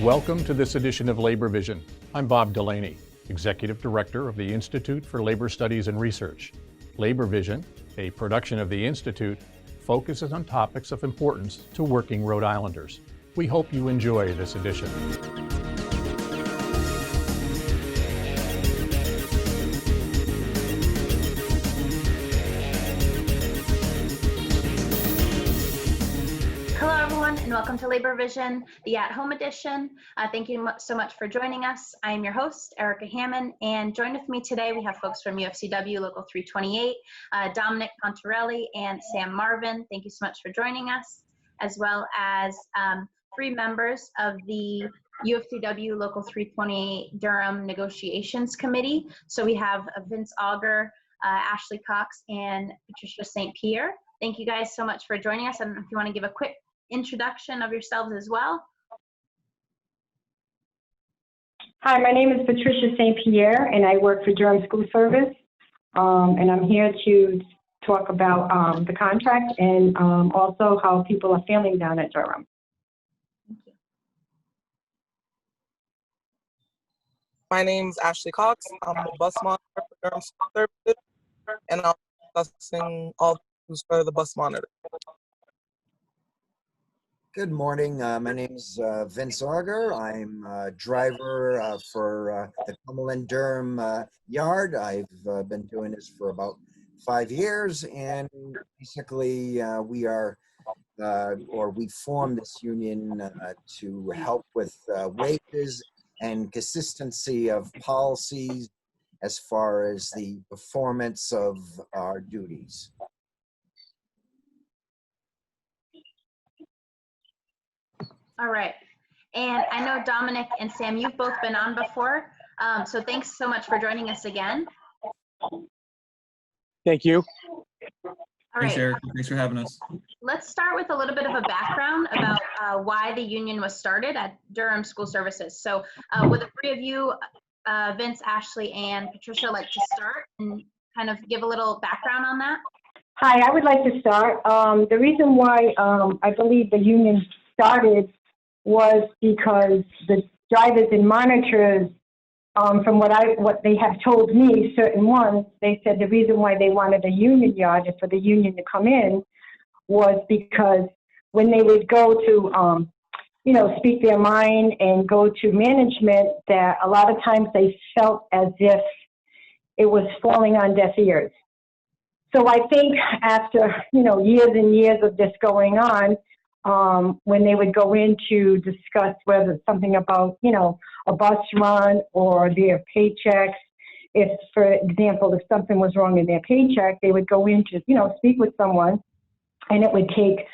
Welcome to this edition of Labor Vision. I'm Bob Delaney, Executive Director of the Institute for Labor Studies and Research. Labor Vision, a production of the Institute, focuses on topics of importance to working Rhode Islanders. We hope you enjoy this edition. And welcome to Labor Vision, the at-home edition. Thank you so much for joining us. I am your host, Erica Hammond, and joined with me today we have folks from UFCW Local 328, Domenic, Pontarelli, and Sam Marvin. Thank you so much for joining us, as well as three members of the UFCW Local 328 Durham Negotiations Committee. So we have Vince Auger, Ashley Cox, and Patricia St. Pierre. Thank you guys so much for joining us. I don't know if you want to give a quick introduction of yourselves as well. Hi, my name is Patricia St. Pierre, and I work for Durham School Services. And I'm here to talk about the contract and also how people are feeling down at Durham. Thank you. My name's Ashley Cox. I'm a bus monitor for Durham School Services, and I'm discussing all issues for the bus monitor. Good morning. My name is Vince Auger. I'm a driver for the Cumberland Durham yard. I've been doing this for about 5 years, and basically we formed this union to help with wages and consistency of policies as far as the performance of our duties. All right. And I know Domenic and Sam, you've both been on before. So thanks so much for joining us again. Thank you. All Thanks, right. Eric. Thanks for having us. Let's start with a little bit of a background about why the union was started at Durham School Services. So would the three of you, Vince, Ashley, and Patricia, like to start and kind of give a little background on that? Hi, I would like to start. The reason why I believe the union started was because the drivers and monitors, from what they have told me, certain ones, they said the reason why they wanted a union yard and for the union to come in was because when they would go to, speak their mind and go to management, that a lot of times they felt as if it was falling on deaf ears. So I think after, years and years of this going on, when they would go in to discuss whether it's something about, a bus run or their paychecks. If, for example, if something was wrong in their paycheck, they would go in to, speak with someone, and it would take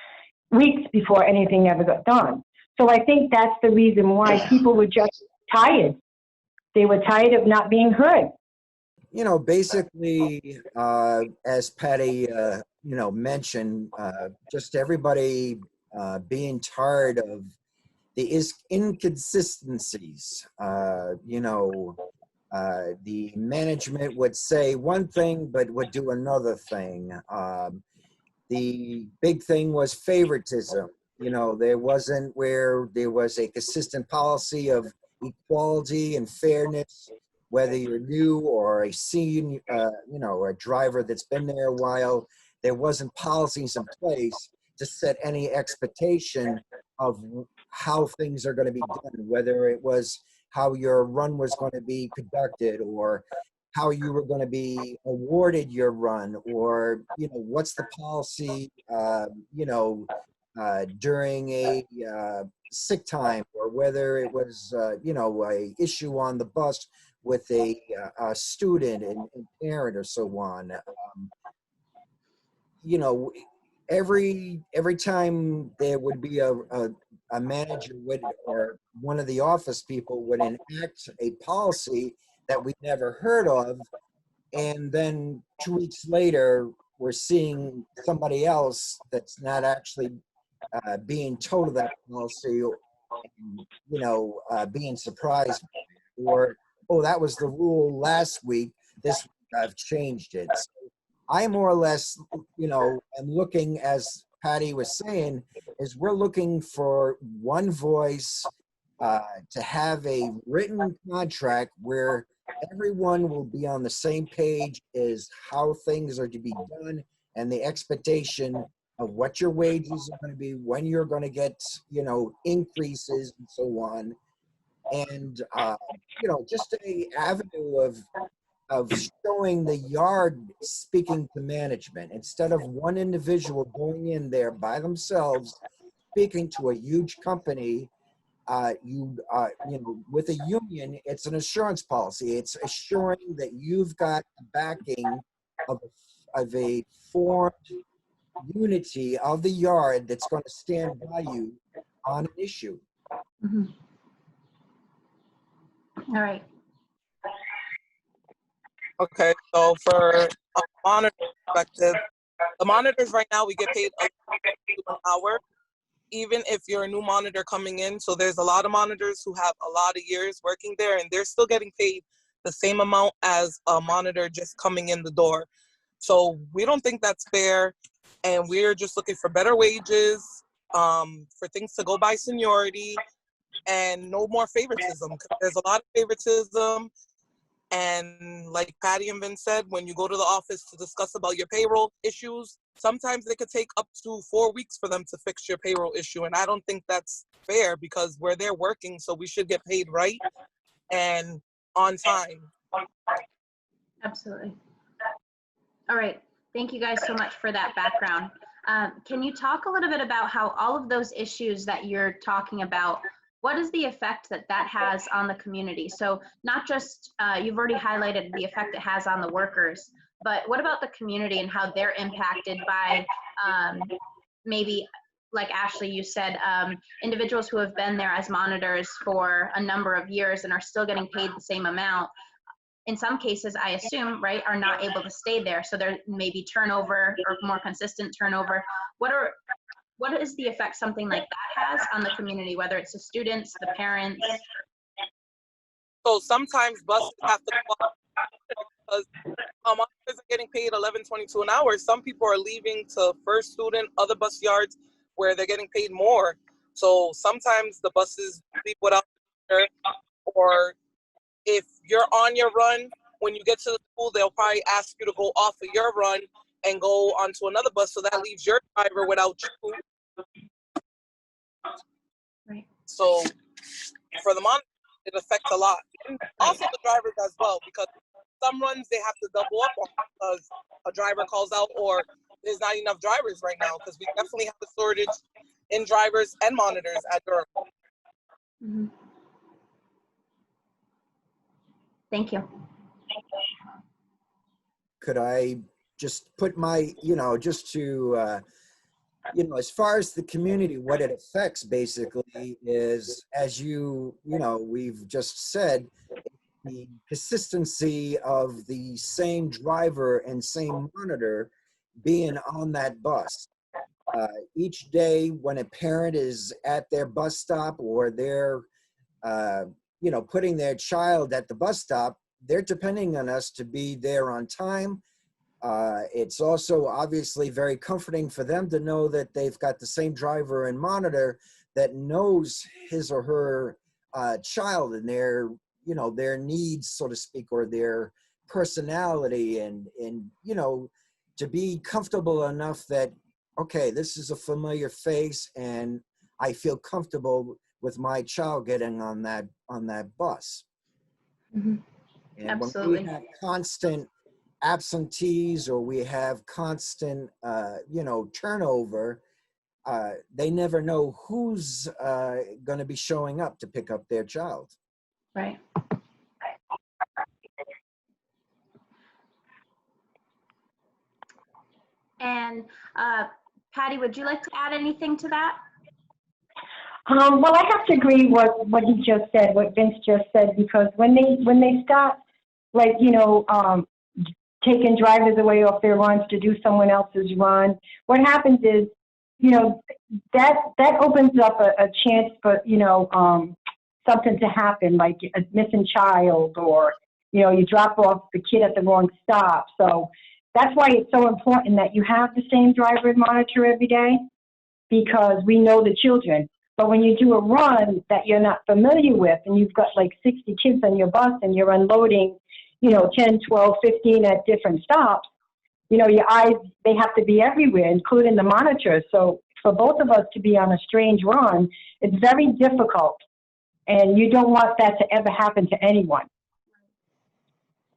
weeks before anything ever got done. So I think that's the reason why people were just tired. They were tired of not being heard. Basically, as Patty, mentioned, just everybody being tired of the inconsistencies. The management would say one thing but would do another thing. The big thing was favoritism. There wasn't where there was a consistent policy of equality and fairness, whether you're new or a senior, a driver that's been there a while. There wasn't policies in place to set any expectation of how things are going to be done, whether it was how your run was going to be conducted or how you were going to be awarded your run, or, what's the policy, during a sick time, or whether it was, a issue on the bus with a student and parent or so on. Every time there would be a manager or one of the office people would enact a policy that we never heard of, and then 2 weeks later we're seeing somebody else that's not actually being told that policy, being surprised, or, oh, that was the rule last week, this week I've changed it. So I more or less, am looking, as Patty was saying, is we're looking for one voice to have a written contract where everyone will be on the same page as how things are to be done and the expectation of what your wages are going to be, when you're going to get, increases and so on. And, just a avenue of showing the yard speaking to management instead of one individual going in there by themselves, speaking to a huge company. With a union, it's an assurance policy. It's assuring that you've got the backing of a formed unity of the yard that's going to stand by you on an issue. Mhm. All right. Okay, so for a monitor perspective, the monitors right now, we get paid an hour, even if you're a new monitor coming in. So there's a lot of monitors who have a lot of years working there, and they're still getting paid the same amount as a monitor just coming in the door. So we don't think that's fair, and we're just looking for better wages, for things to go by seniority, and no more favoritism. 'Cause there's a lot of favoritism. And like Patty and Vince said, when you go to the office to discuss about your payroll issues, sometimes it could take up to 4 weeks for them to fix your payroll issue. And I don't think that's fair because we're there working, so we should get paid right and on time. Absolutely. All right. Thank you guys so much for that background. Can you talk a little bit about how all of those issues that you're talking about, what is the effect that that has on the community? So not just, you've already highlighted the effect it has on the workers, but what about the community and how they're impacted by maybe, like Ashley, you said, individuals who have been there as monitors for a number of years and are still getting paid the same amount. In some cases, I assume, right, are not able to stay there. So there may be turnover or more consistent turnover. What is the effect something like that has on the community, whether it's the students, the parents? So sometimes buses have to go up because monitors are getting paid $11.22 an hour. Some people are leaving to first student, other bus yards where they're getting paid more. So sometimes the buses leave without the monitor, or if you're on your run, when you get to the school, they'll probably ask you to go off of your run and go onto another bus. So that leaves your driver without you. Right. So for the monitor, it affects a lot. And also the drivers as well, because some runs they have to double up on because a driver calls out or there's not enough drivers right now, because we definitely have a shortage in drivers and monitors at Durham. Mm-hmm. Thank you. Could I just put my, just to, as far as the community, what it affects basically is, as we've just said, the consistency of the same driver and same monitor being on that bus. Each day when a parent is at their bus stop or they're, putting their child at the bus stop, they're depending on us to be there on time. It's also obviously very comforting for them to know that they've got the same driver and monitor that knows his or her child and their needs, so to speak, or their personality, and to be comfortable enough that, okay, this is a familiar face and I feel comfortable with my child getting on that bus. Mm-hmm. And Absolutely. when we have constant absentees or we have constant, turnover, they never know who's going to be showing up to pick up their child. Right. And Patty, would you like to add anything to that? Well, I have to agree what he just said, what Vince just said, because when they start, like, taking drivers away off their runs to do someone else's run, what happens is, that opens up a chance for, something to happen, like a missing child, or, you drop off the kid at the wrong stop. So that's why it's so important that you have the same driver and monitor every day, because we know the children. But when you do a run that you're not familiar with, and you've got like 60 kids on your bus and you're unloading, 10, 12, 15 at different stops, your eyes, they have to be everywhere, including the monitors. So for both of us to be on a strange run, it's very difficult. And you don't want that to ever happen to anyone.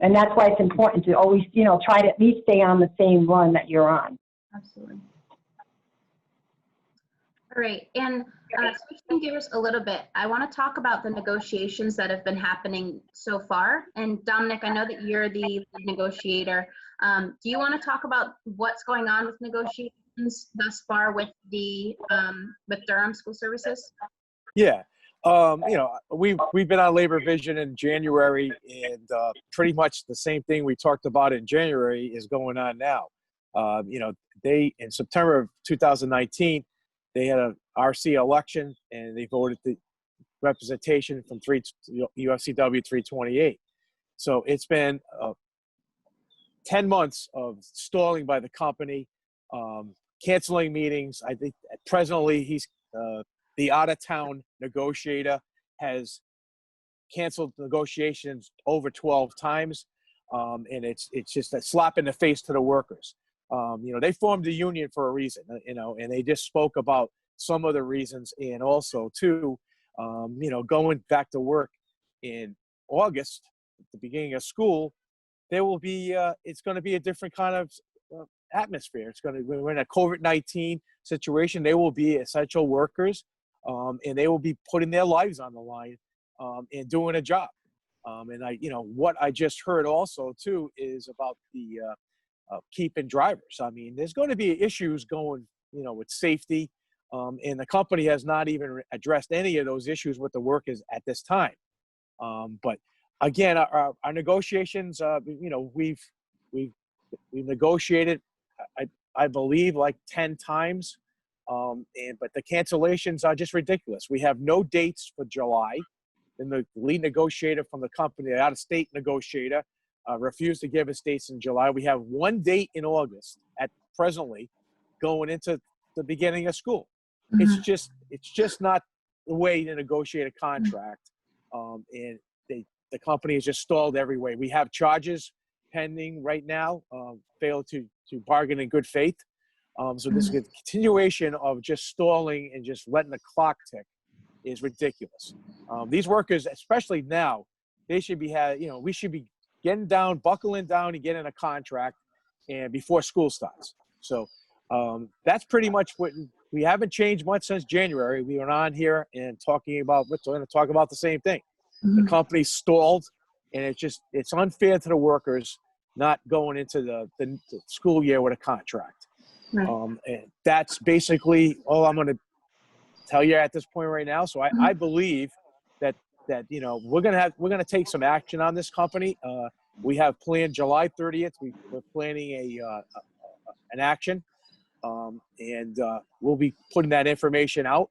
And that's why it's important to always, try to at least stay on the same run that you're on. Absolutely. All right, and switching gears a little bit, I want to talk about the negotiations that have been happening so far. And Domenic, I know that you're the lead negotiator. Do you want to talk about what's going on with negotiations thus far with the with Durham School Services? Yeah. We've been on Labor Vision in January, and pretty much the same thing we talked about in January is going on now. They, in September of 2019, they had a RC election, and they voted the representation from UFCW 328. So it's been 10 months of stalling by the company, canceling meetings. I think presently he's the out-of-town negotiator has canceled negotiations over 12 times, and it's just a slap in the face to the workers. They formed a union for a reason, and they just spoke about some of the reasons, and also too, going back to work in August, at the beginning of school, there will be it's going to be a different kind of atmosphere. We're in a COVID-19 situation. They will be essential workers. And they will be putting their lives on the line and doing a job. What I just heard also too is about the keeping drivers. I mean, there's going to be issues going, with safety, and the company has not even addressed any of those issues with the workers at this time. But again, our negotiations, we've negotiated, I believe, like 10 times. But the cancellations are just ridiculous. We have no dates for July. And the lead negotiator from the company, the out-of-state negotiator, refused to give us dates in July. We have one date in August at presently going into the beginning of school. Mm-hmm. It's just not the way to negotiate a contract. And the company has just stalled every way. We have charges pending right now, failed to bargain in good faith. So this continuation of just stalling and just letting the clock tick is ridiculous. These workers, especially now, they should be we should be buckling down and getting a contract and before school starts. So that's pretty much what we haven't changed much since January. We were on here and we're going to talk about the same thing. Mm-hmm. The company stalled, and it's unfair to the workers not going into the school year with a contract. Right. And that's basically all I'm going to tell you at this point right now. So I believe that we're going to take some action on this company. We have planned July 30th. We're planning an action, and we'll be putting that information out.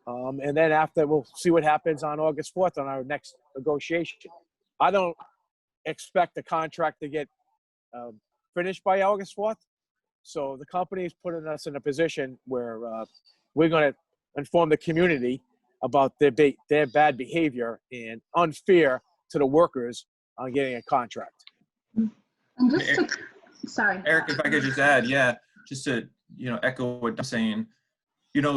And then after, we'll see what happens on August 4th on our next negotiation. I don't expect the contract to get finished by August 4th. So the company is putting us in a position where we're going to inform the community about their bad behavior and unfair to the workers on getting a contract. And sorry. Eric, if I could just add, just to echo what I'm saying.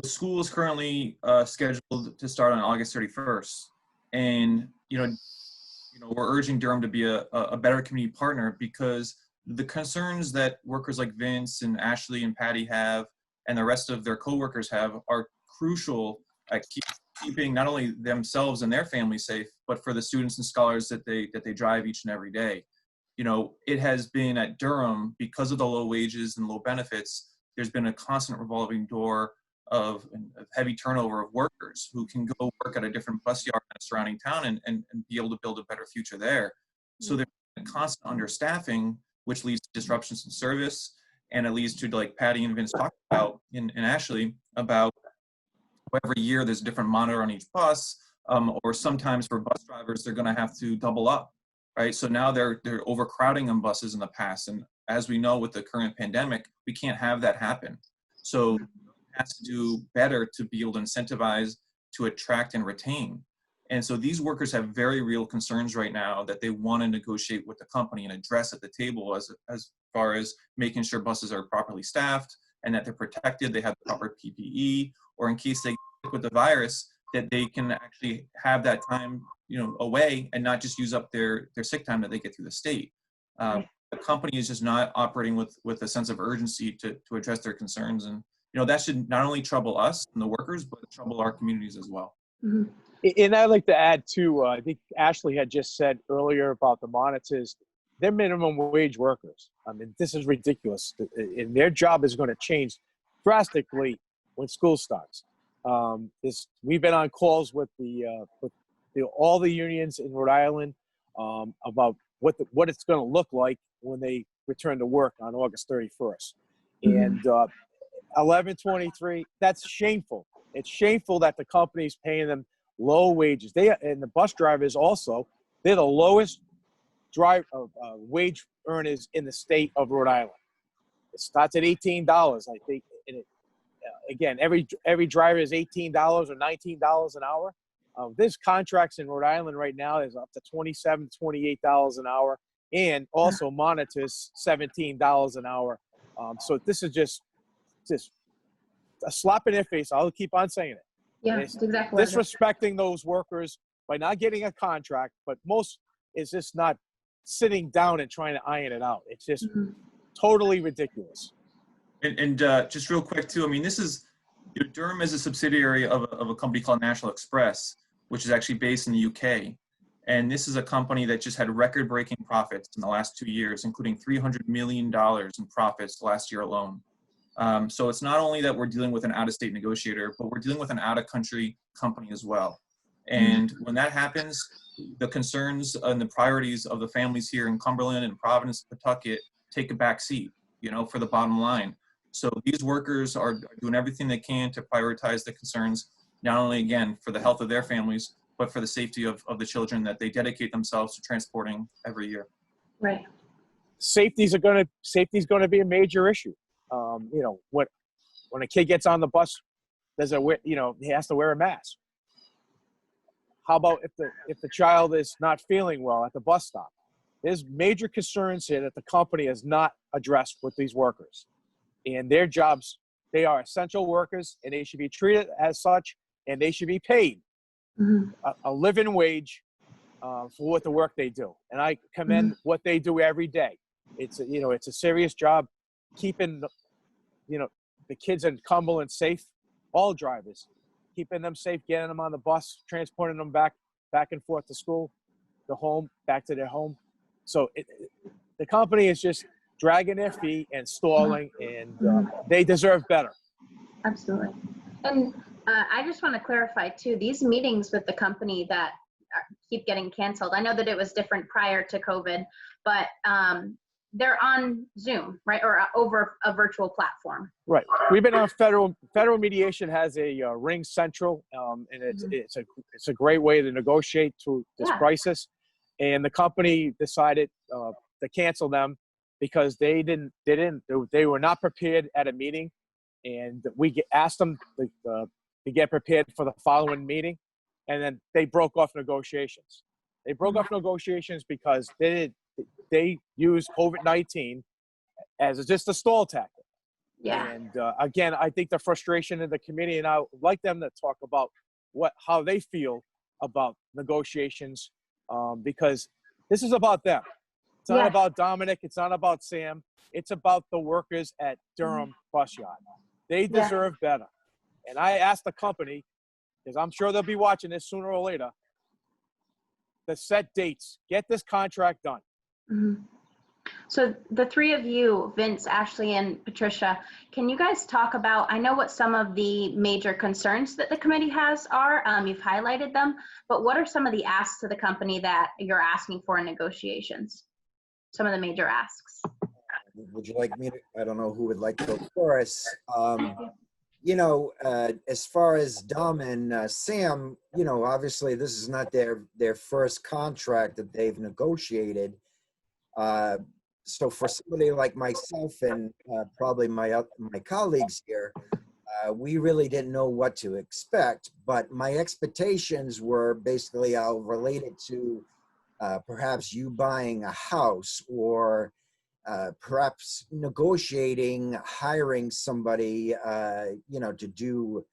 School is currently scheduled to start on August 31st, and we're urging Durham to be a better community partner, because the concerns that workers like Vince and Ashley and Patty have, and the rest of their coworkers have, are crucial at keeping not only themselves and their families safe, but for the students and scholars that they drive each and every day. It has been at Durham, because of the low wages and low benefits, there's been a constant revolving door of heavy turnover of workers who can go work at a different bus yard in a surrounding town and be able to build a better future there. So there's a constant understaffing, which leads to disruptions in service, and it leads to, like Patty and Vince talked about, and Ashley, about every year there's a different monitor on each bus, or sometimes for bus drivers, they're gonna have to double up, right? So now they're overcrowding on buses in the past, and as we know with the current pandemic, we can't have that happen. So it has to do better to be able to incentivize to attract and retain. And so these workers have very real concerns right now that they want to negotiate with the company and address at the table as far as making sure buses are properly staffed and that they're protected, they have the proper PPE, or in case they get sick with the virus, that they can actually have that time, away and not just use up their sick time that they get through the state. The company is just not operating with a sense of urgency to address their concerns. And, that should not only trouble us and the workers, but trouble our communities as well. Mm-hmm. And I'd like to add too, I think Ashley had just said earlier about the monitors, they're minimum wage workers. I mean, this is ridiculous. And their job is going to change drastically when school starts. We've been on calls with all the unions in Rhode Island about what it's going to look like when they return to work on August 31st. And 1123, that's shameful. It's shameful that the company's paying them low wages. And the bus drivers also, they're the lowest wage earners in the state of Rhode Island. It starts at $18, I think. And again, every driver is $18 or $19 an hour. There's contracts in Rhode Island right now is up to $27, $28 an hour, and also monitors $17 an hour. So this is just a slap in their face. I'll keep on saying it. Yeah, it's exactly. Disrespecting those workers by not getting a contract, but most is just not sitting down and trying to iron it out. It's just totally ridiculous. And just real quick too, I mean, this is, Durham is a subsidiary of a company called National Express, which is actually based in the UK. And this is a company that just had record-breaking profits in the last 2 years, including $300 million in profits last year alone. So it's not only that we're dealing with an out-of-state negotiator, but we're dealing with an out-of-country company as well. And when that happens, the concerns and the priorities of the families here in Cumberland and Providence, Pawtucket take a back seat, for the bottom line. So these workers are doing everything they can to prioritize the concerns, not only, again, for the health of their families, but for the safety of the children that they dedicate themselves to transporting every year. Right. Safety's going to be a major issue. When a kid gets on the bus, he has to wear a mask. How about if the child is not feeling well at the bus stop? There's major concerns here that the company has not addressed with these workers. And their jobs, they are essential workers, and they should be treated as such, and they should be paid a living wage for what the work they do. And I commend what they do every day. It's a serious job, keeping the kids in Cumberland safe, all drivers, keeping them safe, getting them on the bus, transporting them back and forth to school, to home, back to their home. So the company is just dragging their feet and stalling, and they deserve better. Absolutely. And I just want to clarify too, these meetings with the company that keep getting canceled, I know that it was different prior to COVID, but they're on Zoom, right? Or over a virtual platform. Right. We've been on federal mediation has a Ring Central, and it's a great way to negotiate through this crisis. And the company decided to cancel them because they were not prepared at a meeting, and we asked them to get prepared for the following meeting, and then they broke off negotiations. They broke off negotiations because they used COVID-19 as just a stall tactic. Yeah. And again, I think the frustration in the committee, and I would like them to talk about how they feel about negotiations, because this is about them. It's not about Domenic. It's not about Sam. It's about the workers at Durham Bus Yard. They deserve better. And I asked the company, because I'm sure they'll be watching this sooner or later, to set dates. Get this contract done. So the three of you, Vince, Ashley, and Patricia, can you guys talk about, I know what some of the major concerns that the committee are, you've highlighted them, but what are some of the asks to the company that you're asking for in negotiations? Some of the major asks. Would you like me to, I don't know who would like to go first. As far as Dom and Sam, obviously this is not their first contract that they've negotiated. So for somebody like myself and probably my colleagues here, we really didn't know what to expect, but my expectations were basically related to perhaps you buying a house, or perhaps negotiating, hiring somebody, to do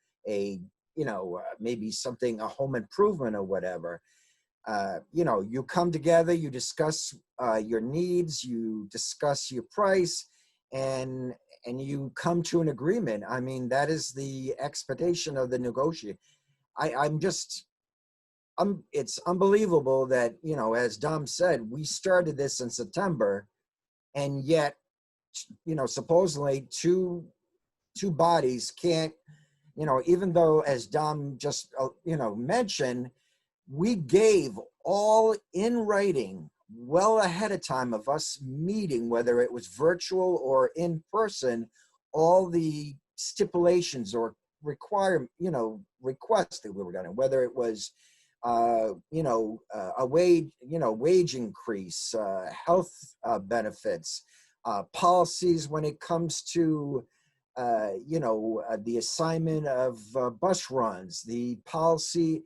maybe something, a home improvement or whatever. You come together, you discuss your needs, you discuss your price, and you come to an agreement. I mean, that is the expectation of the negotiation. It's unbelievable that, as Dom said, we started this in September, and yet, supposedly two bodies can't, even though, as Dom just, mentioned, we gave all in writing well ahead of time of us meeting, whether it was virtual or in person, all the stipulations or requests that we were going to, whether it was, a wage increase, health benefits, policies when it comes to, the assignment of bus runs, the policy.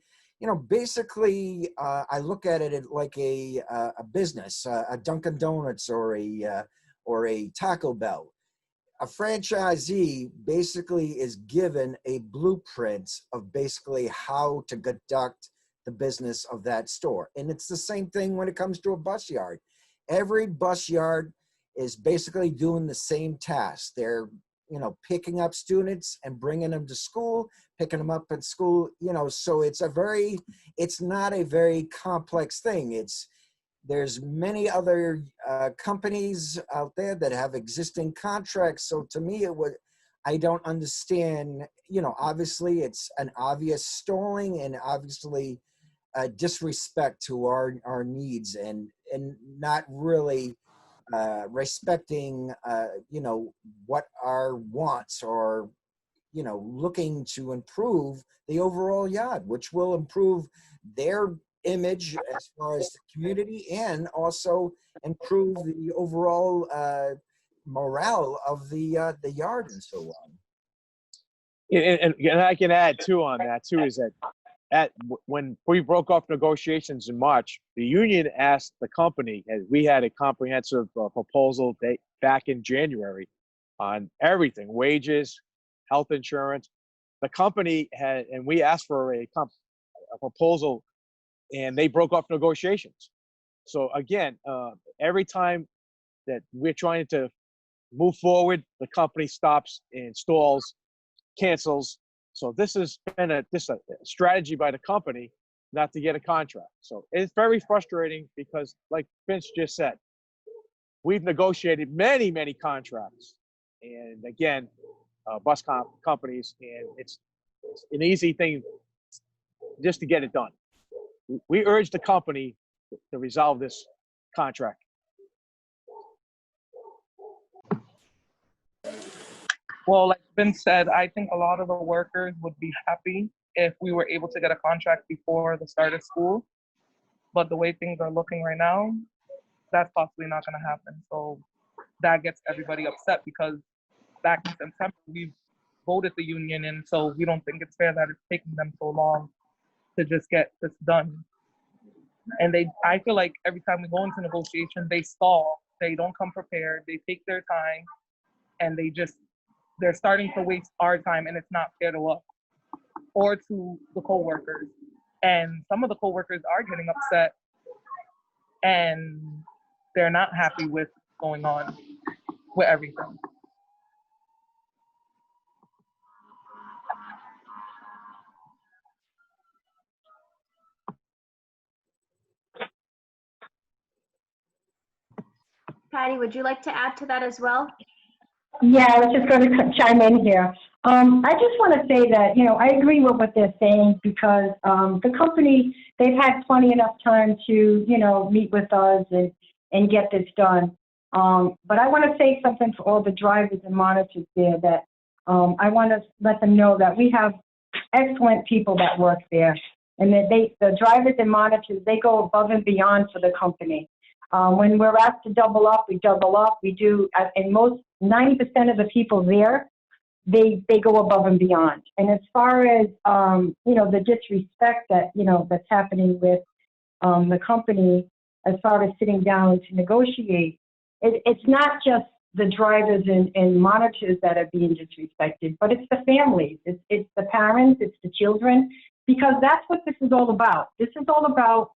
Basically, I look at it like a business, a Dunkin' Donuts or a Taco Bell. A franchisee basically is given a blueprint of basically how to conduct the business of that store. And it's the same thing when it comes to a bus yard. Every bus yard is basically doing the same task. They're picking up students and bringing them to school, picking them up at school, so it's not a very complex thing. There's many other companies out there that have existing contracts. So to me, I don't understand, obviously it's an obvious stalling and obviously disrespect to our needs and not really respecting, what our wants or, looking to improve the overall yard, which will improve their image as far as the community and also improve the overall morale of the yard and so on. And I can add too on that too, is that when we broke off negotiations in March, the union asked the company, and we had a comprehensive proposal back in January on everything, wages, health insurance. The company had, and we asked for a proposal, and they broke off negotiations. So again, every time that we're trying to move forward, the company stops and stalls, cancels. So this has been a strategy by the company not to get a contract. So it's very frustrating because, like Vince just said, we've negotiated many, many contracts. And again, bus companies, and it's an easy thing just to get it done. We urge the company to resolve this contract. Well, like Vince said, I think a lot of the workers would be happy if we were able to get a contract before the start of school. But the way things are looking right now, that's possibly not going to happen. So that gets everybody upset because back in September, we voted the union in, so we don't think it's fair that it's taking them so long to just get this done. And I feel like every time we go into negotiation, they stall. They don't come prepared. They take their time, and they're starting to waste our time, and it's not fair to us or to the co-workers. And some of the co-workers are getting upset, and they're not happy with what's going on with everything. Patty, would you like to add to that as well? Yeah, I was just going to chime in here. I just want to say that, I agree with what they're saying because the company, they've had plenty enough time to, meet with us and get this done. But I want to say something for all the drivers and monitors there that I want to let them know that we have excellent people that work there, and that the drivers and monitors, they go above and beyond for the company. When we're asked to double up, we double up. We do, and most 90% of the people there they go above and beyond. And as far as, the disrespect that, that's happening with the company, as far as sitting down to negotiate, it's not just the drivers and monitors that are being disrespected, but it's the families, it's the parents, it's the children, because that's what this is all about. This is all about,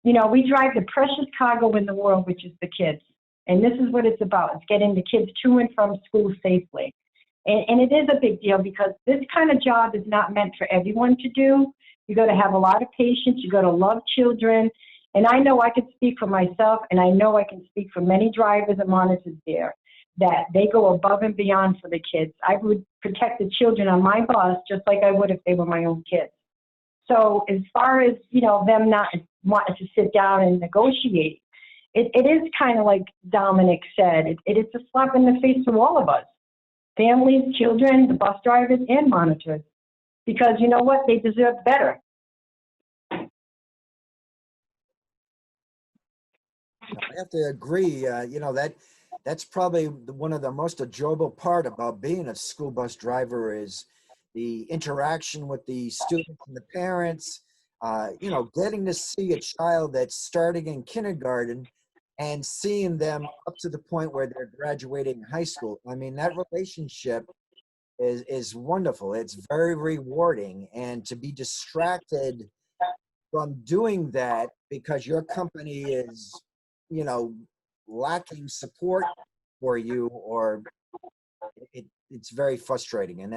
we drive the precious cargo in the world, which is the kids. And this is what it's about. It's getting the kids to and from school safely. And it is a big deal because this kind of job is not meant for everyone to do. You got to have a lot of patience. You got to love children. And I know I can speak for myself, and I know I can speak for many drivers and monitors there, that they go above and beyond for the kids. I would protect the children on my bus just like I would if they were my own kids. So as far as, them not wanting to sit down and negotiate, it is kind of like Domenic said, it is a slap in the face to all of us. Families, children, the bus drivers, and monitors. Because you know what? They deserve better. I have to agree. That's probably one of the most enjoyable part about being a school bus driver is the interaction with the students and the parents. Getting to see a child that's starting in kindergarten and seeing them up to the point where they're graduating high school. I mean, that relationship is wonderful. It's very rewarding, and to be distracted from doing that because your company is, lacking support for you, or it's very frustrating. And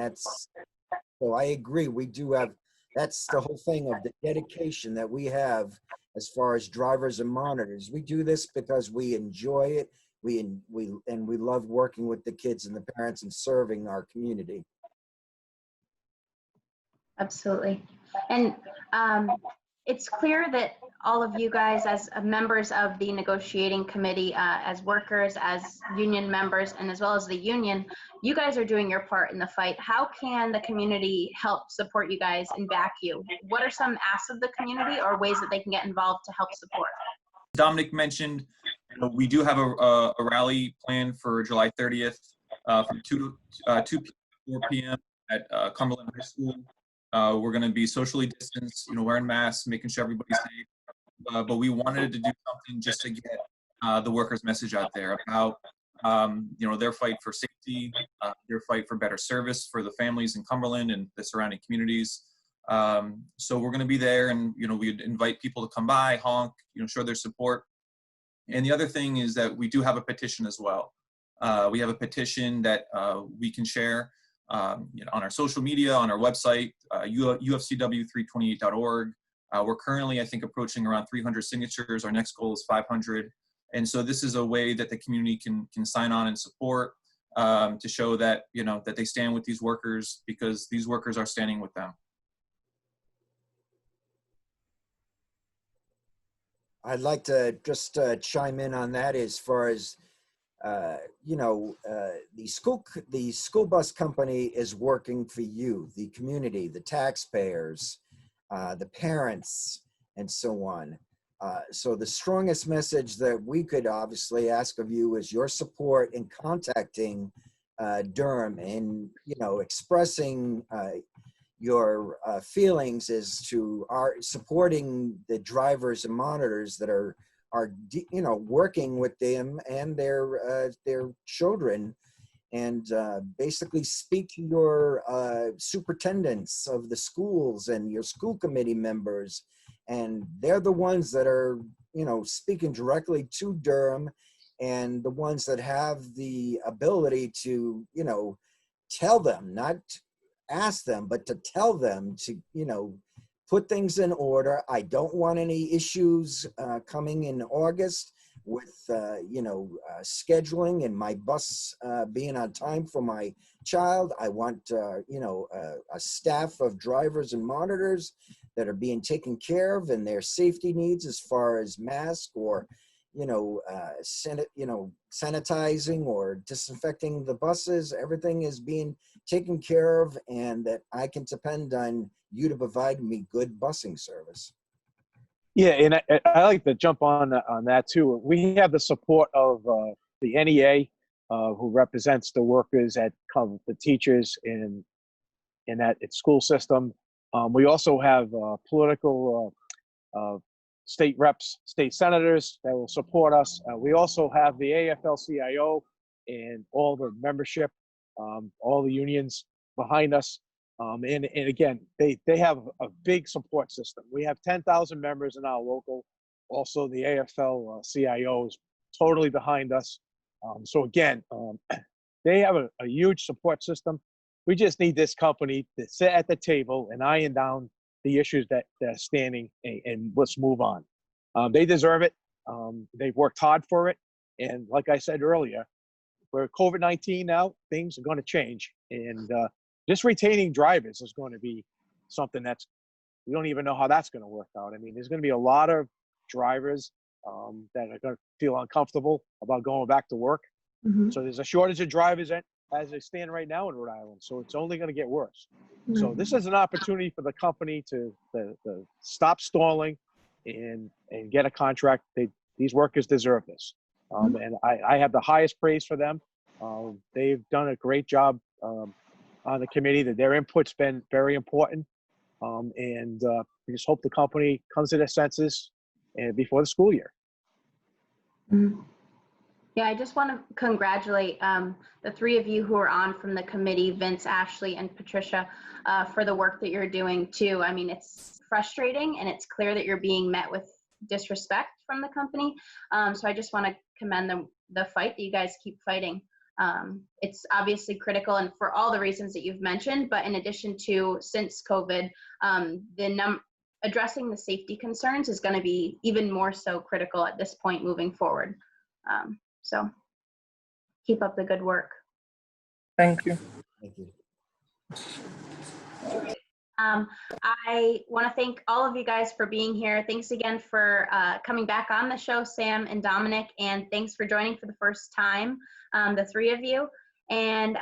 so I agree. We do have, that's the whole thing of the dedication that we have as far as drivers and monitors. We do this because we enjoy it. We love working with the kids and the parents and serving our community. Absolutely. And it's clear that all of you guys, as members of the negotiating committee, as workers, as union members, and as well as the union, you guys are doing your part in the fight. How can the community help support you guys and back you? What are some asks of the community or ways that they can get involved to help support? Domenic mentioned, we do have a rally planned for July 30th from 2 p.m. to 4 p.m. at Cumberland RI. We're going to be socially distanced, wearing masks, making sure everybody's safe. But we wanted to do something just to get the workers' message out there about, their fight for safety, their fight for better service for the families in Cumberland and the surrounding communities. So we're going to be there, and we'd invite people to come by, honk, show their support. And the other thing is that we do have a petition as well. We have a petition that we can share on our social media, on our website, UFCW328.org. We're currently, I think, approaching around 300 signatures. Our next goal is 500. And so this is a way that the community can sign on and support to show that, that they stand with these workers, because these workers are standing with them. I'd like to just chime in on that as far as, the school bus company is working for you, the community, the taxpayers, the parents, and so on. So the strongest message that we could obviously ask of you is your support in contacting Durham and, expressing your feelings as to our supporting the drivers and monitors that are working with them and their children, and basically speak to your superintendents of the schools and your school committee members, and they're the ones that are speaking directly to Durham, and the ones that have the ability to tell them, not ask them, but to tell them to put things in order. I don't want any issues coming in August with scheduling and my bus being on time for my child. I want a staff of drivers and monitors that are being taken care of, and their safety needs as far as mask or sanitizing or disinfecting the buses. Everything is being taken care of, and that I can depend on you to provide me good busing service. Yeah, and I like to jump on that too. We have the support of the NEA, who represents the workers at the teachers in that school system. We also have political state reps, state senators that will support us. We also have the AFL-CIO and all the membership, all the unions behind us. And again, they have a big support system. We have 10,000 members in our local. Also, the AFL-CIO is totally behind us. So again, they have a huge support system. We just need this company to sit at the table and iron down the issues that are standing, and let's move on. They deserve it. They've worked hard for it. And like I said earlier, for COVID-19 now, things are going to change. And just retaining drivers is going to be something we don't even know how that's going to work out. I mean, there's going to be a lot of drivers that are going to feel uncomfortable about going back to work. Mhm. So there's a shortage of drivers as they stand right now in Rhode Island. So it's only going to get worse. So this is an opportunity for the company to stop stalling and get a contract. These workers deserve this. And I have the highest praise for them. They've done a great job on the committee. That their input's been very important. And we just hope the company comes to their senses before the school year. Mhm. Yeah, I just want to congratulate the three of you who are on from the committee, Vince, Ashley, and Patricia, for the work that you're doing too. I mean, it's frustrating and it's clear that you're being met with disrespect from the company. So I just want to commend the fight that you guys keep fighting. It's obviously critical, and for all the reasons that you've mentioned, but in addition to, since COVID, addressing the safety concerns is going to be even more so critical at this point moving forward. So keep up the good work. Thank you. Thank you. I want to thank all of you guys for being here. Thanks again for coming back on the show, Sam and Dominic, and thanks for joining for the first time, the three of you. And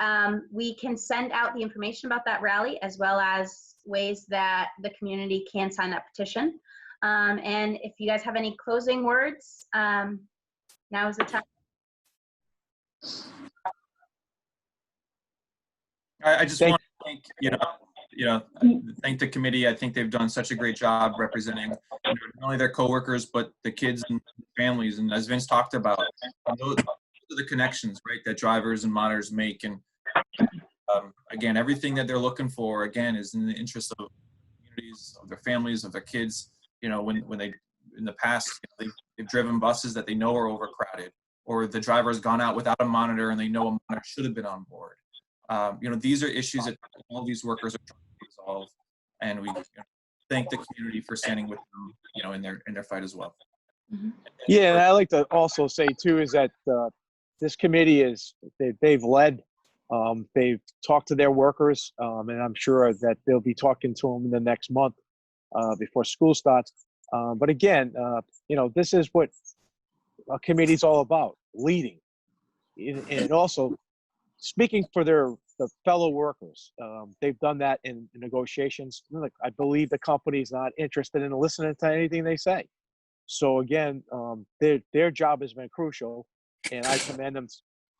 we can send out the information about that rally, as well as ways that the community can sign that petition. And if you guys have any closing words, now is the time. I just want to thank the committee. I think they've done such a great job representing not only their coworkers, but the kids and families. And as Vince talked about, those are the connections, right, that drivers and monitors make. And again, everything that they're looking for, again, is in the interest of communities, of their families, of their kids. You know, when they, in the past, they've driven buses that they know are overcrowded, or the driver has gone out without a monitor and they know a monitor should have been on board. These are issues that all these workers are trying to resolve, and we thank the community for standing with them, in their fight as well. Mm-hmm. Yeah, and I like to also say too is that this committee they've led, they've talked to their workers, and I'm sure that they'll be talking to them in the next month before school starts. But again, this is what a committee's all about: leading, and also speaking for the fellow workers. They've done that in negotiations. I believe the company's not interested in listening to anything they say. So again, their job has been crucial, and I commend them.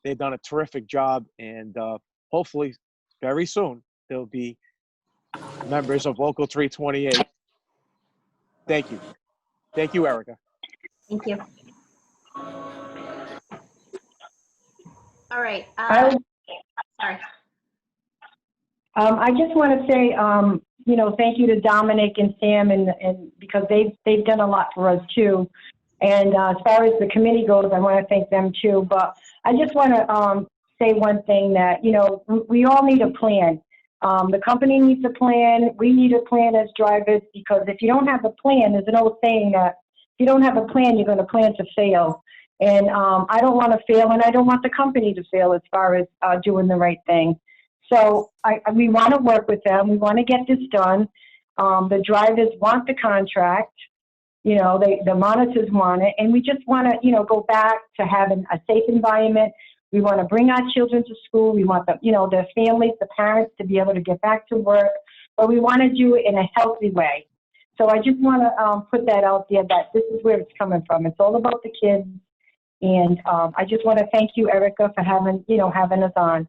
They've done a terrific job, and hopefully very soon they'll be members of Local 328. Thank you. Thank you, Erica. Thank you. All right. Sorry. I just want to say, thank you to Dominic and Sam, and because they've done a lot for us too. And as far as the committee goes, I want to thank them too. But I just want to say one thing, that we all need a plan. The company needs a plan. We need a plan as drivers, because if you don't have a plan, there's an old saying that if you don't have a plan, you're going to plan to fail. And I don't want to fail, and I don't want the company to fail as far as doing the right thing. So we want to work with them. We want to get this done. The drivers want the contract. The monitors want it. And we just want to, go back to having a safe environment. We want to bring our children to school. We want their families, the parents, to be able to get back to work. But we want to do it in a healthy way. So I just want to put that out there, that this is where it's coming from. It's all about the kids. And I just want to thank you, Erica, for having us on.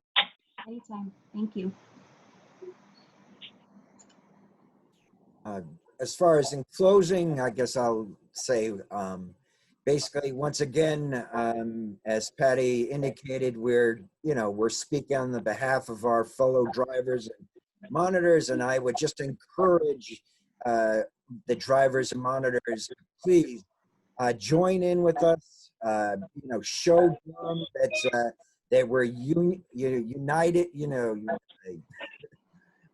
Anytime. Thank you. As far as in closing, I guess I'll say, basically, once again, as Patty indicated, we're speaking on the behalf of our fellow drivers and monitors, and I would just encourage the drivers and monitors, please join in with us. Show them that we're united.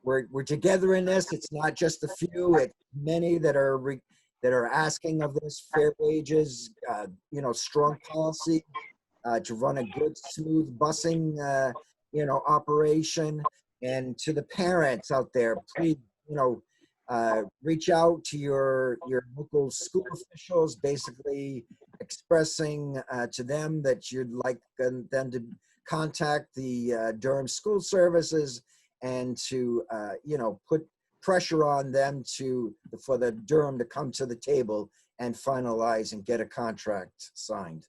We're together in this. It's not just a few. It's many that are asking of this: fair wages, strong policy, to run a good, smooth busing, operation. And to the parents out there, please, reach out to your local school officials, basically expressing to them that you'd like them to contact the Durham School Services and to, put pressure on them for the Durham to come to the table and finalize and get a contract signed.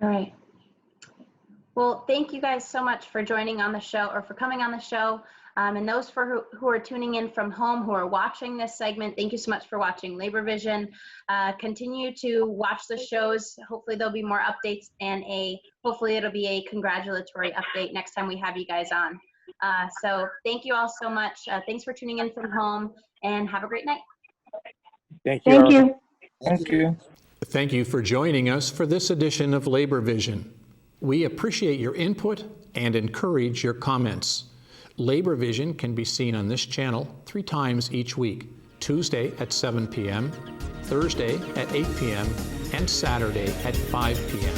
All right. Well, thank you guys so much for joining on the show, or for coming on the show. And those who are tuning in from home, who are watching this segment, thank you so much for watching Labor Vision. Continue to watch the shows. Hopefully there'll be more updates, and hopefully it'll be a congratulatory update next time we have you guys on. So thank you all so much. Thanks for tuning in from home, and have a great night. Thank you. Thank you. Thank you. Thank you for joining us for this edition of Labor Vision. We appreciate your input and encourage your comments. Labor Vision can be seen on this channel 3 times each week: Tuesday at 7 p.m., Thursday at 8 p.m., and Saturday at 5 p.m.